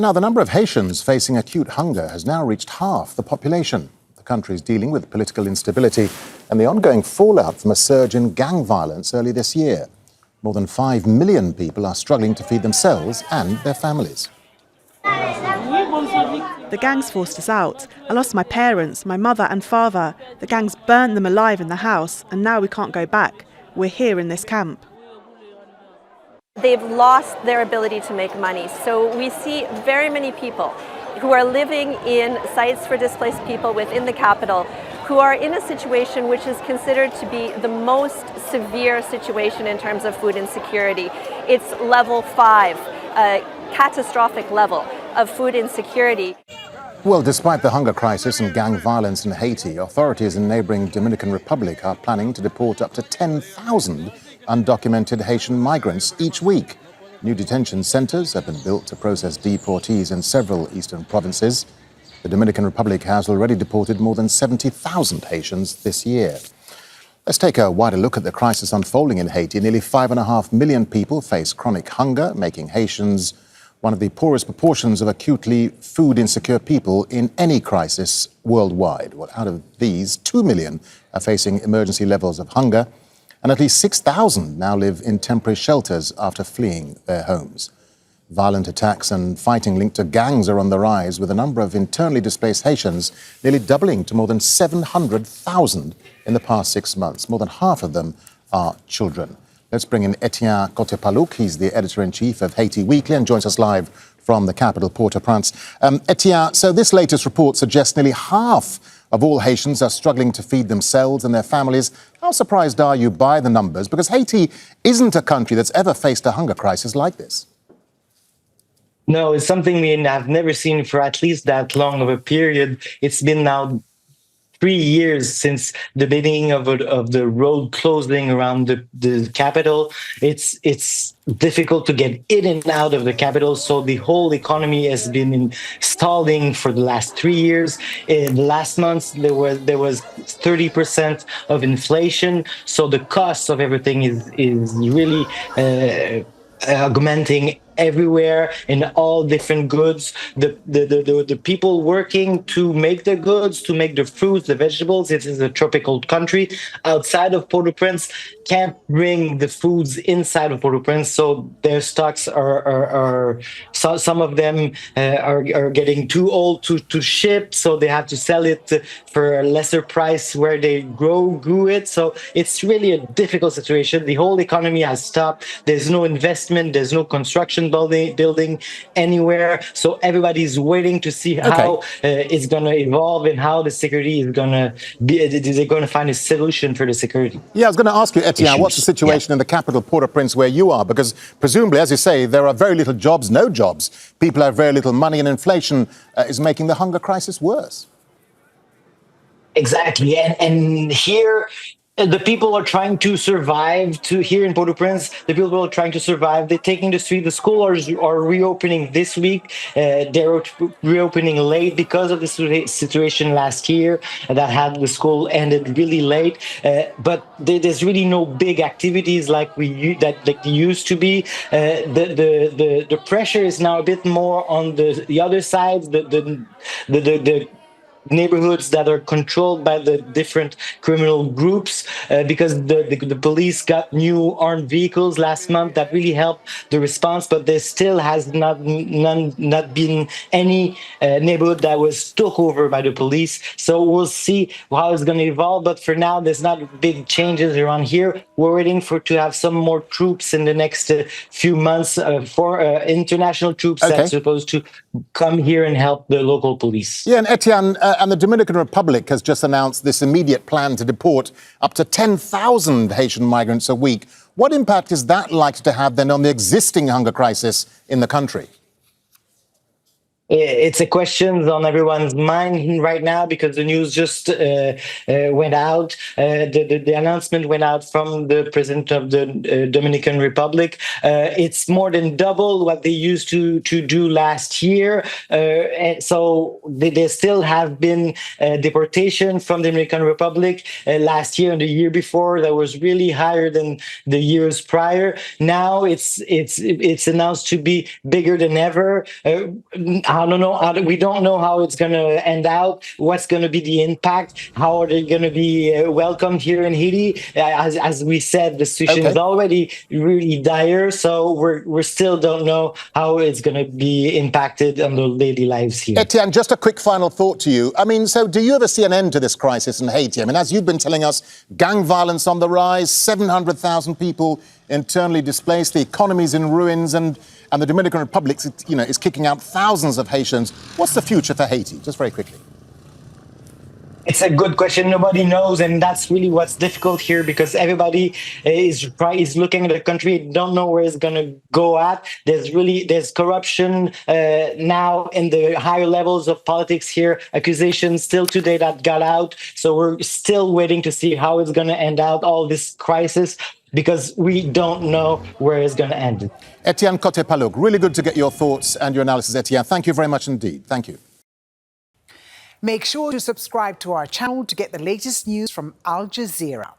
Now, the number of Haitians facing acute hunger has now reached half the population. The country is dealing with political instability and the ongoing fallout from a surge in gang violence early this year. More than 5 million people are struggling to feed themselves and their families. The gangs forced us out. I lost my parents, my mother and father. The gangs burned them alive in the house, and now we can't go back. We're here in this camp. They've lost their ability to make money. So we see very many people who are living in sites for displaced people within the capital who are in a situation which is considered to be the most severe situation in terms of food insecurity. It's level 5, a catastrophic level of food insecurity. Well, despite the hunger crisis and gang violence in Haiti, authorities in neighbouring Dominican Republic are planning to deport up to 10,000 undocumented Haitian migrants each week. New detention centres have been built to process deportees in several eastern provinces. The Dominican Republic has already deported more than 70,000 Haitians this year. Let's take a wider look at the crisis unfolding in Haiti. Nearly 5.5 million people face chronic hunger, making Haitians one of the poorest proportions of acutely food insecure people in any crisis worldwide. Well, out of these, 2 million are facing emergency levels of hunger, and at least 6,000 now live in temporary shelters after fleeing their homes. Violent attacks and fighting linked to gangs are on the rise, with the number of internally displaced Haitians nearly doubling to more than 700,000 in the past 6 months. More than half of them are children. Let's bring in Etienne Cote-Paluck. He's the editor-in-chief of Haiti Weekly and joins us live from the capital, Port-au-Prince. Etienne, so this latest report suggests nearly half of all Haitians are struggling to feed themselves and their families. How surprised are you by the numbers? Because Haiti isn't a country that's ever faced a hunger crisis like this. No, it's something we have never seen for at least that long of a period. It's been now 3 years since the beginning of the road closing around the capital. It's difficult to get in and out of the capital, so the whole economy has been stalling for the last 3 years. In the last months, there was 30% of inflation, so the cost of everything is really augmenting everywhere in all different goods. The people working to make the goods, to make the fruits, the vegetables. It is a tropical country outside of Port-au-Prince, can't bring the foods inside of Port-au-Prince, so their stocks are some of them are getting too old to ship, so they have to sell it for a lesser price where they grew it. So it's really a difficult situation. The whole economy has stopped. There's no investment, there's no construction building anywhere, so everybody's waiting to see how it's going to evolve and how the security is going to be. Is they going to find a solution for the security? Yeah, I was going to ask you, Etienne, what's the situation in the capital, Port-au-Prince, where you are? Because presumably, as you say, there are very little jobs, no jobs. People have very little money, and inflation is making the hunger crisis worse. Exactly, and here the people are trying to survive. Here in Port-au-Prince, the people are trying to survive. They're taking the street. The schools are reopening this week. They're reopening late because of the situation last year that had the school ended really late. But there's really no big activities like they used to be. The pressure is now a bit more on the other side. The neighborhoods that are controlled by the different criminal groups, because the police got new armed vehicles last month that really helped the response, but there still has not been any neighborhood that was took over by the police. So we'll see how it's going to evolve, but for now there's not big changes around here. We're waiting to have some more troops in the next few months for international troops that's supposed to come here and help the local police. Yeah, and Etienne, and the Dominican Republic has just announced this immediate plan to deport up to 10,000 Haitian migrants a week. What impact is that likely to have then on the existing hunger crisis in the country? It's a question on everyone's mind right now because the news just went out. The announcement went out from the president of the Dominican Republic. It's more than double what they used to do last year. And so there still have been deportation from the Dominican Republic last year and the year before. That was really higher than the years prior. Now it's announced to be bigger than ever. I don't know. We don't know how it's going to end out. What's going to be the impact? How are they going to be welcomed here in Haiti? As we said, the situation is already really dire. So we still don't know how it's going to be impacted on the daily lives here. Etienne, just a quick final thought to you. I mean, so do you ever see an end to this crisis in Haiti? I mean, as you've been telling us, gang violence on the rise, 700,000 people internally displaced, the economy's in ruins, and the Dominican Republic, is kicking out thousands of Haitians. What's the future for Haiti? Just very quickly. It's a good question. Nobody knows, and that's really what's difficult here because everybody is looking at the country, don't know where it's going to go at. There's corruption now in the higher levels of politics here. Accusations still today that got out, so we're still waiting to see how it's going to end out all this crisis because we don't know where it's going to end. Etienne Cote-Paluck, really good to get your thoughts and your analysis, Etienne. Thank you very much indeed. Thank you. Make sure to subscribe to our channel to get the latest news from Al Jazeera.